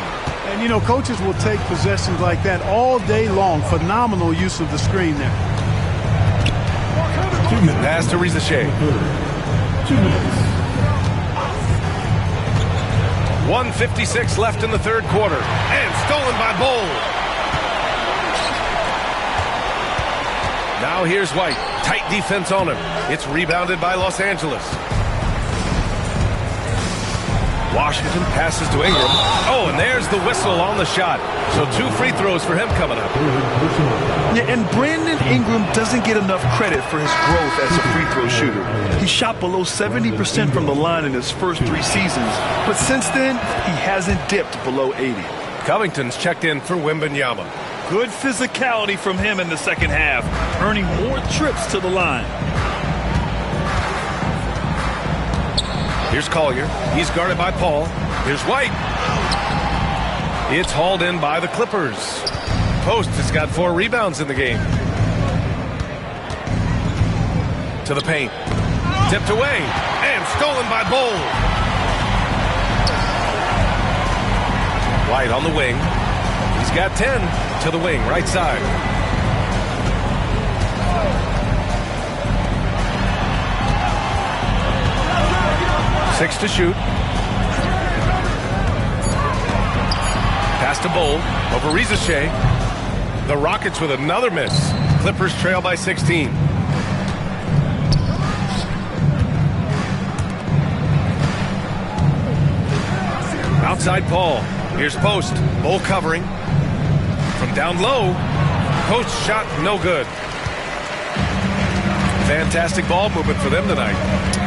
And, you know, coaches will take possessions like that all day long. Phenomenal use of the screen there. Pass to Risacher. 1:56 left in the third quarter. And stolen by Bol. Now here's White. Tight defense on him. It's rebounded by Los Angeles. Washington passes to Ingram. Oh, and there's the whistle on the shot. So 2 free throws for him coming up. Yeah, and Brandon Ingram doesn't get enough credit for his growth as a free throw shooter. He shot below 70% from the line in his first 3 seasons, but since then, he hasn't dipped below 80. Covington's checked in for Wembanyama. Good physicality from him in the second half, earning more trips to the line. Here's Collier. He's guarded by Paul. Here's White. It's hauled in by the Clippers. Post has got 4 rebounds in the game. To the paint. Tipped away. And stolen by Bol. White on the wing. He's got 10 to the wing, right side. Six to shoot. Pass to Bol over Risacher. The Rockets with another miss. Clippers trail by 16. Outside Paul. Here's Post. Bol covering. From down low. Post shot no good. Fantastic ball movement for them tonight.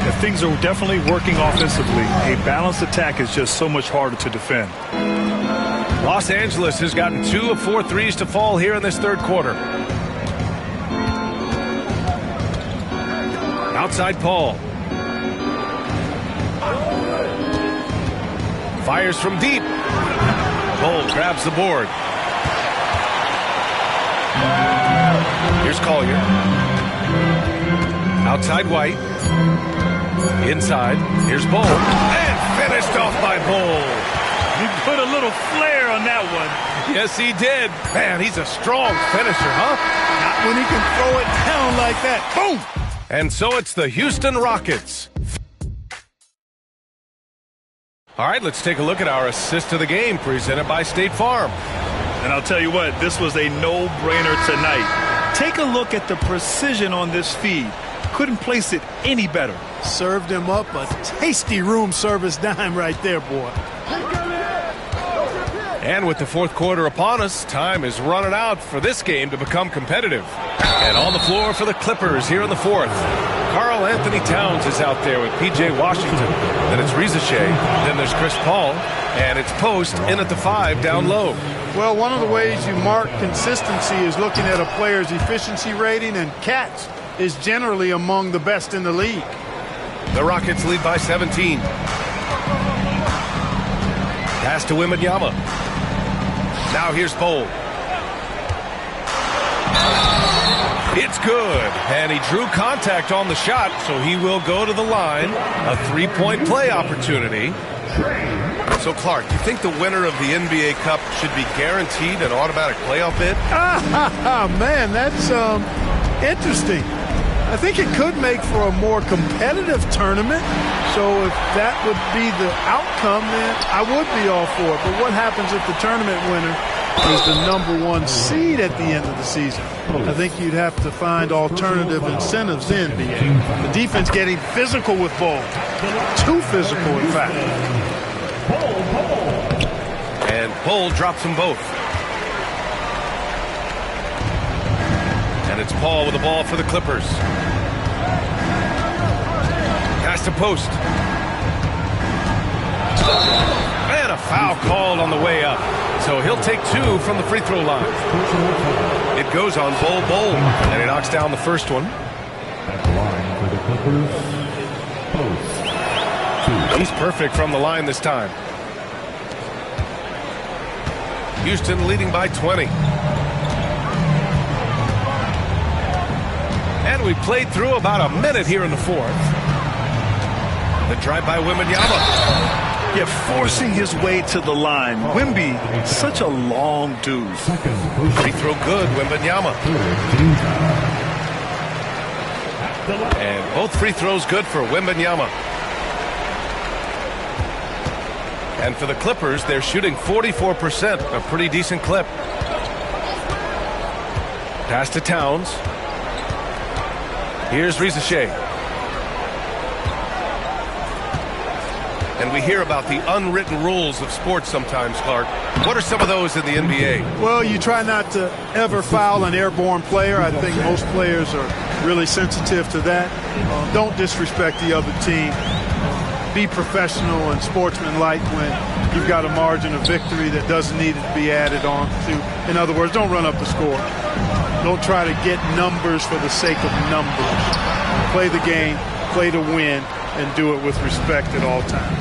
The things are definitely working offensively. A balanced attack is just so much harder to defend. Los Angeles has gotten 2 of 4 threes to fall here in this third quarter. Outside Paul. Fires from deep. Bol grabs the board. Here's Collier. Outside White. Inside. Here's Bol. And finished off by Bol. He put a little flair on that one. Yes, he did. Man, he's a strong finisher, huh? Not when he can throw it down like that. Boom! And so it's the Houston Rockets. All right, let's take a look at our assist of the game presented by State Farm. And I'll tell you what, this was a no-brainer tonight. Take a look at the precision on this feed. Couldn't place it any better. Served him up a tasty room service dime right there, boy. And with the fourth quarter upon us, time is running out for this game to become competitive. And on the floor for the Clippers here in the fourth. Karl Anthony Towns is out there with P.J. Washington. Then it's Reza Shea. Then there's Chris Paul. And it's Post in at the 5 down low. Well, one of the ways you mark consistency is looking at a player's efficiency rating, and Katz is generally among the best in the league. The Rockets lead by 17. Pass to Wembanyama. Now here's Bol. It's good. And he drew contact on the shot, so he will go to the line. A three-point play opportunity. So, Clark, you think the winner of the NBA Cup should be guaranteed an automatic playoff bid? Man, that's interesting. I think it could make for a more competitive tournament. So if that would be the outcome, then I would be all for it. But what happens if the tournament winner is the #1 seed at the end of the season? I think you'd have to find alternative incentives in the NBA. The defense getting physical with Bol. Too physical, in fact. And Bol drops them both. And it's Paul with the ball for the Clippers. Pass to Post. And a foul called on the way up. So he'll take 2 from the free throw line. It goes on Bol. And he knocks down the first one. At the line for the Clippers, Post. He's perfect from the line this time. Houston leading by 20. And we played through about a minute here in the fourth. The drive by Wembanyama. Yeah, forcing his way to the line. Wemby, such a long dude. Free throw good, Wembanyama. And both free throws good for Wembanyama. And for the Clippers, they're shooting 44%, a pretty decent clip. Pass to Towns. Here's Reza Shea. And we hear about the unwritten rules of sports sometimes, Clark. What are some of those in the NBA? Well, you try not to ever foul an airborne player. I think most players are really sensitive to that. Don't disrespect the other team. Be professional and sportsmanlike when you've got a margin of victory that doesn't need to be added on to. In other words, don't run up the score. Don't try to get numbers for the sake of numbers. Play the game, play to win, and do it with respect at all times.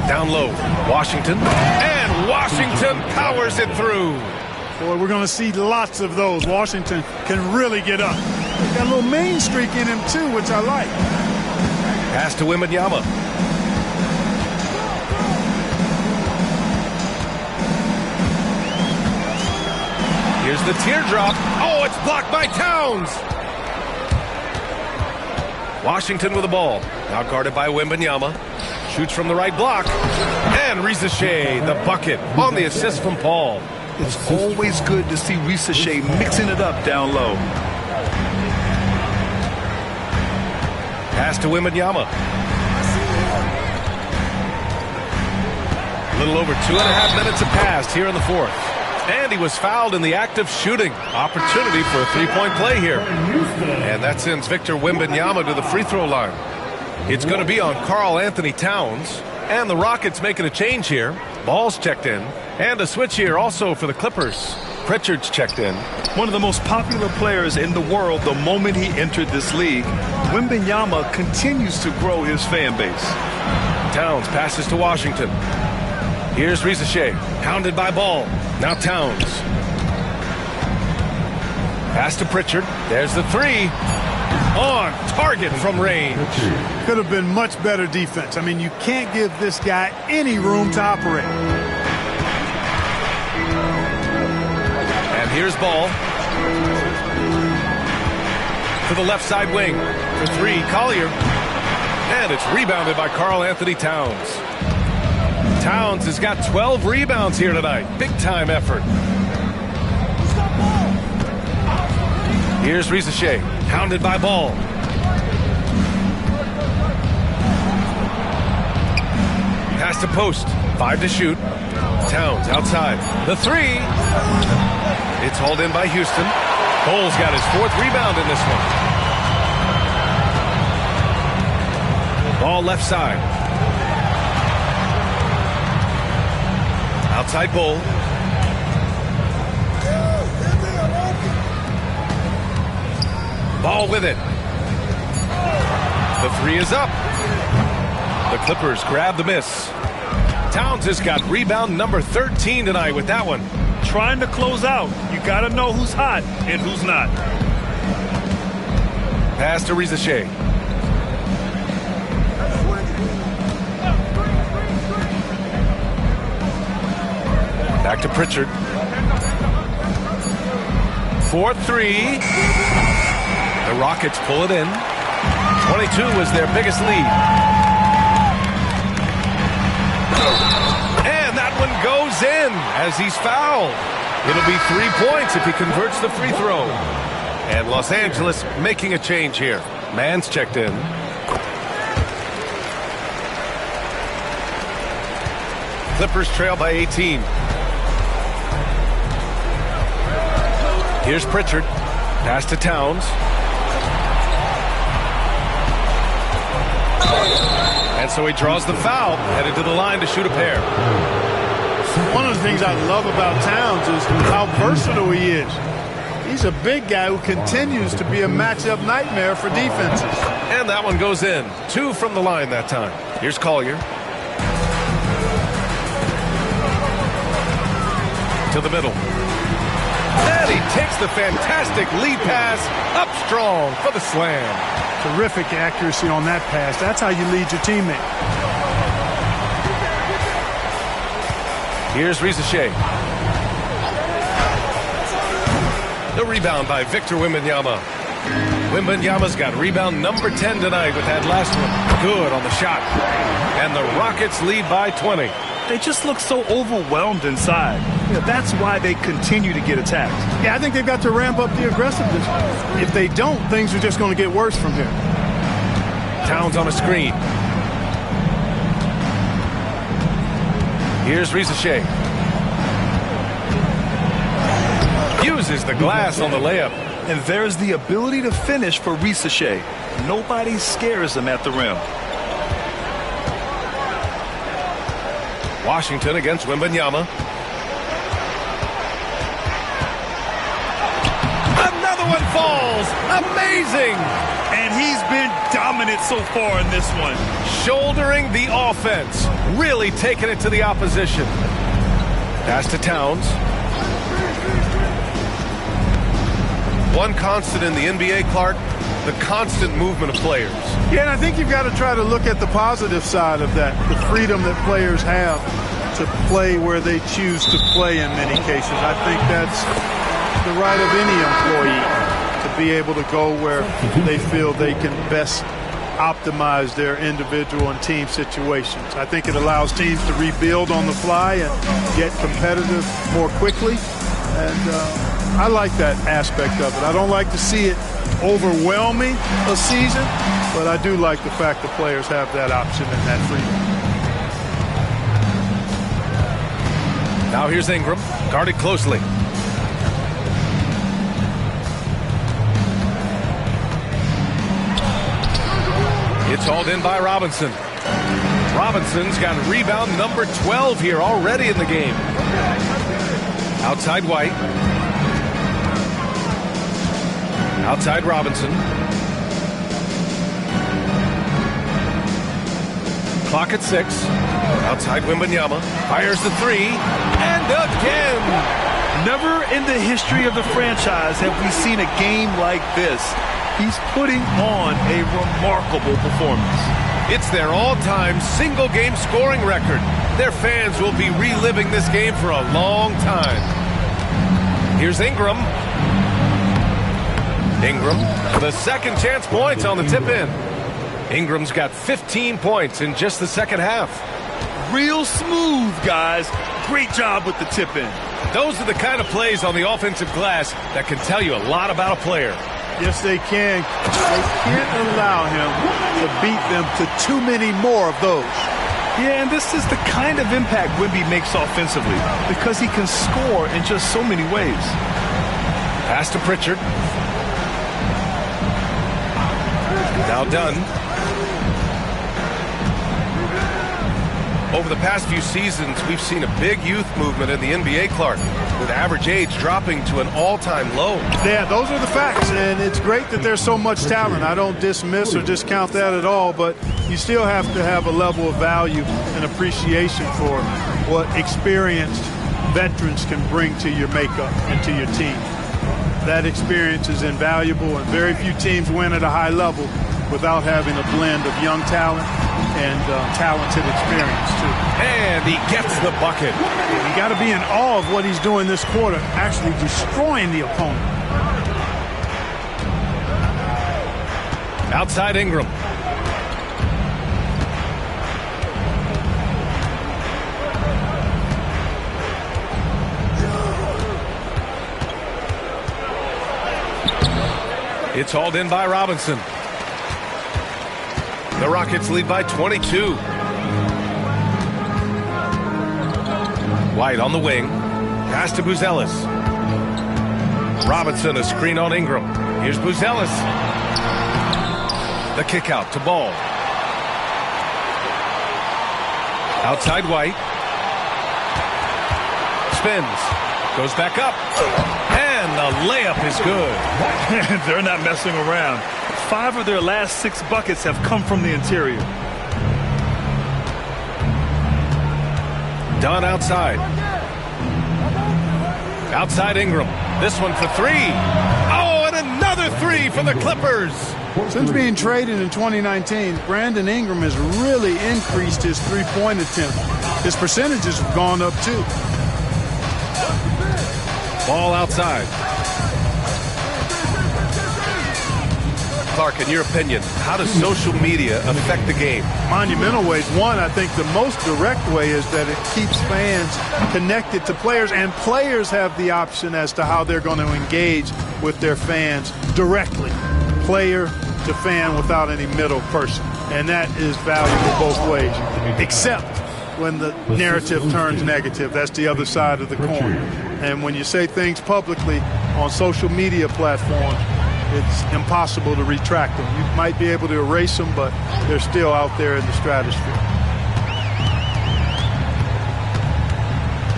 Down low, Washington. And Washington powers it through. Boy, we're going to see lots of those. Washington can really get up. He's got a little main streak in him, too, which I like. Pass to Wembanyama. Here's the teardrop. Oh, it's blocked by Towns. Washington with the ball. Now guarded by Wembanyama. Shoots from the right block. And Reza Shea, the bucket, on the assist from Paul. It's always good to see Risa Shea mixing it up down low. Pass to Wembanyama. A little over 2.5 minutes have passed here in the fourth. And he was fouled in the act of shooting. Opportunity for a three-point play here. And that sends Victor Wembanyama to the free throw line. It's going to be on Karl Anthony Towns. And the Rockets making a change here. Ball's checked in. And a switch here also for the Clippers. Pritchard's checked in. One of the most popular players in the world the moment he entered this league. Wembanyama continues to grow his fan base. Towns passes to Washington. Here's Risa Shea, pounded by Ball. Now Towns. Pass to Pritchard. There's the three. On target from range. Could have been much better defense. I mean, you can't give this guy any room to operate. And here's Ball. To the left side wing. For three, Collier. And it's rebounded by Karl Anthony Towns. Towns has got 12 rebounds here tonight. Big time effort. Here's Risa Shea, hounded by Ball. Pass to post. 5 to shoot. Towns outside. The three. It's hauled in by Houston. Cole's got his 4th rebound in this one. Ball left side. Outside Bull. Ball with it. The three is up. The Clippers grab the miss. Towns has got rebound number 13 tonight with that one. Trying to close out. You got to know who's hot and who's not. Pass to Risa Shea. Back to Pritchard. 4-3. The Rockets pull it in. 22 was their biggest lead. And that one goes in as he's fouled. It'll be 3 points if he converts the free throw. And Los Angeles making a change here. Mann's checked in. Clippers trail by 18. Here's Pritchard. Pass to Towns. And so he draws the foul, headed to the line to shoot a pair. One of the things I love about Towns is how versatile he is. He's a big guy who continues to be a matchup nightmare for defenses. And that one goes in. 2 from the line that time. Here's Collier. To the middle. And he takes the fantastic lead pass up strong for the slam. Terrific accuracy on that pass. That's how you lead your teammate. Here's Risa Shea. The rebound by Victor Wembanyama. Wembanyama's got rebound number 10 tonight with that last one. Good on the shot. And the Rockets lead by 20. They just look so overwhelmed inside. That's why they continue to get attacked. Yeah, I think they've got to ramp up the aggressiveness. If they don't, things are just going to get worse from here. Towns on a screen. Here's Risa Shea. Uses the glass on the layup. And there's the ability to finish for Risa Shea. Nobody scares him at the rim. Washington against Wembanyama. Another one falls. Amazing. And he's been dominant so far in this one. Shouldering the offense. Really taking it to the opposition. Pass to Towns. One constant in the NBA, Clark, the constant movement of players. Yeah, and I think you've got to try to look at the positive side of that, the freedom that players have to play where they choose to play in many cases. I think that's the right of any employee to be able to go where they feel they can best optimize their individual and team situations. I think it allows teams to rebuild on the fly and get competitive more quickly. And I like that aspect of it. I don't like to see it overwhelming a season, but I do like the fact that players have that option and that freedom. Now here's Ingram, guarded closely. It's hauled in by Robinson. Robinson's got rebound number 12 here already in the game. Outside White. Outside Robinson. Clock at 6. Outside Wembanyama. Fires the 3. And again. Never in the history of the franchise have we seen a game like this. He's putting on a remarkable performance. It's their all-time single-game scoring record. Their fans will be reliving this game for a long time. Here's Ingram. Ingram for the second chance points on the tip-in. Ingram's got 15 points in just the second half. Real smooth, guys. Great job with the tip-in. Those are the kind of plays on the offensive glass that can tell you a lot about a player. Yes, they can. They can't allow him to beat them to too many more of those. Yeah, and this is the kind of impact Wemby makes offensively because he can score in just so many ways. Pass to Pritchard. Now Dunn. Over the past few seasons, we've seen a big youth movement in the NBA, Clark, with average age dropping to an all-time low. Yeah, those are the facts, and it's great that there's so much talent. I don't dismiss or discount that at all, but you still have to have a level of value and appreciation for what experienced veterans can bring to your makeup and to your team. That experience is invaluable, and very few teams win at a high level without having a blend of young talent and talented experience, too. And he gets the bucket. You got to be in awe of what he's doing this quarter, actually destroying the opponent. Outside Ingram. It's hauled in by Robinson. The Rockets lead by 22. White on the wing. Pass to Buzelis. Robinson, a screen on Ingram. Here's Buzelis. The kick out to Ball. Outside White. Spins. Goes back up. And the layup is good. They're not messing around. 5 of their last 6 buckets have come from the interior. Dunn outside. Outside Ingram. This one for 3. Oh, and another 3 for the Clippers. Since being traded in 2019, Brandon Ingram has really increased his three-point attempt. His percentages have gone up, too. Ball outside. Clark, in your opinion, how does social media affect the game? Monumental ways. One, I think the most direct way is that it keeps fans connected to players, and players have the option as to how they're going to engage with their fans directly, player to fan, without any middle person. And that is valuable both ways, except when the narrative turns negative. That's the other side of the coin. And when you say things publicly on social media platforms, it's impossible to retract them. You might be able to erase them, but they're still out there in the stratosphere.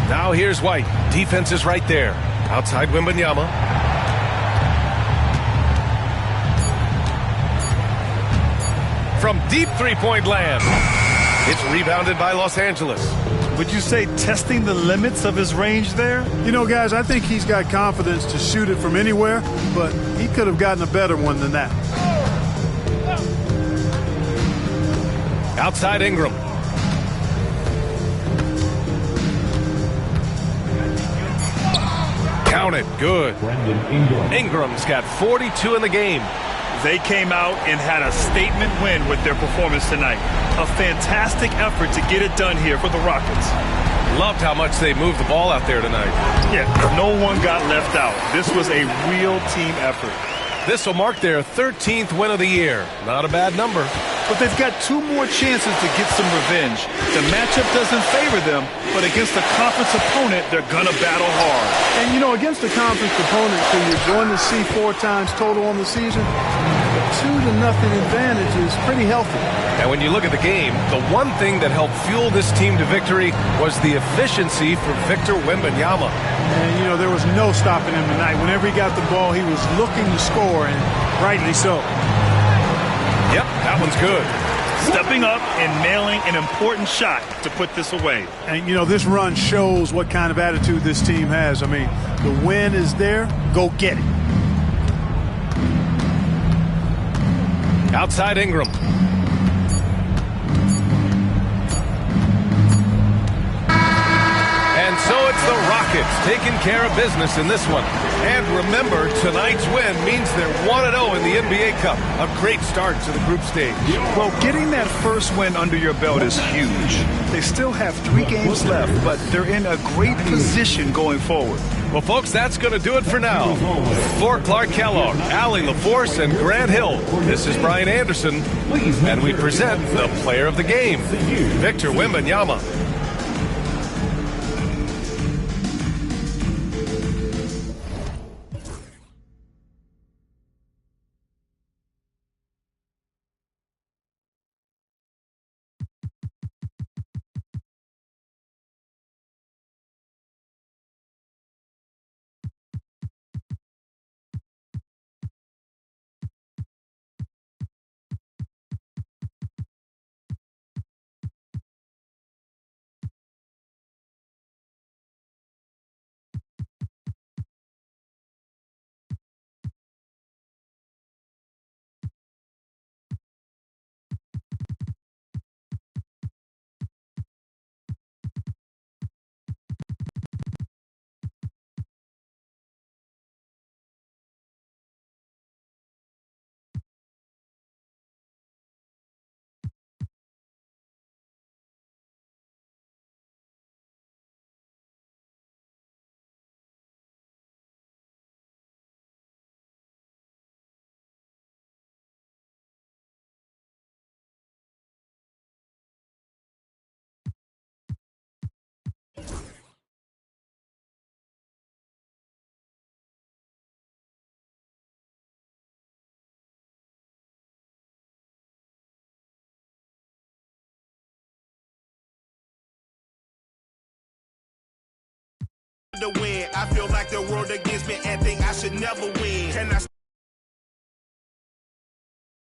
Now here's White. Defense is right there. Outside Wembanyama. From deep three-point land. It's rebounded by Los Angeles. Would you say testing the limits of his range there? You know, guys, I think he's got confidence to shoot it from anywhere, but he could have gotten a better one than that. Outside Ingram. Count it. Good. Brandon Ingram. Ingram's got 42 in the game. They came out and had a statement win with their performance tonight. A fantastic effort to get it done here for the Rockets. Loved how much they moved the ball out there tonight. Yeah, no one got left out. This was a real team effort. This will mark their 13th win of the year. Not a bad number. But they've got 2 more chances to get some revenge. The matchup doesn't favor them, but against a conference opponent, they're going to battle hard. And, you know, against a conference opponent who you're going to see 4 times total on the season, a 2-0 advantage is pretty healthy. And when you look at the game, the one thing that helped fuel this team to victory was the efficiency from Victor Wembanyama. And, you know, there was no stopping him tonight. Whenever he got the ball, he was looking to score, and rightly so. Yep, that one's good. Stepping up and nailing an important shot to put this away. And, you know, this run shows what kind of attitude this team has. I mean, the win is there. Go get it. Outside Ingram. And so it's the Rockets taking care of business in this one. And remember, tonight's win means they're 1-0 in the NBA Cup. A great start to the group stage. Well, getting that first win under your belt is huge. They still have 3 games left, but they're in a great position going forward. Well, folks, that's going to do it for now. For Clark Kellogg, Allie LaForce, and Grant Hill, this is Brian Anderson, and we present the player of the game, Victor Wembanyama. To win, I feel like the world against me and think I should never win. Can I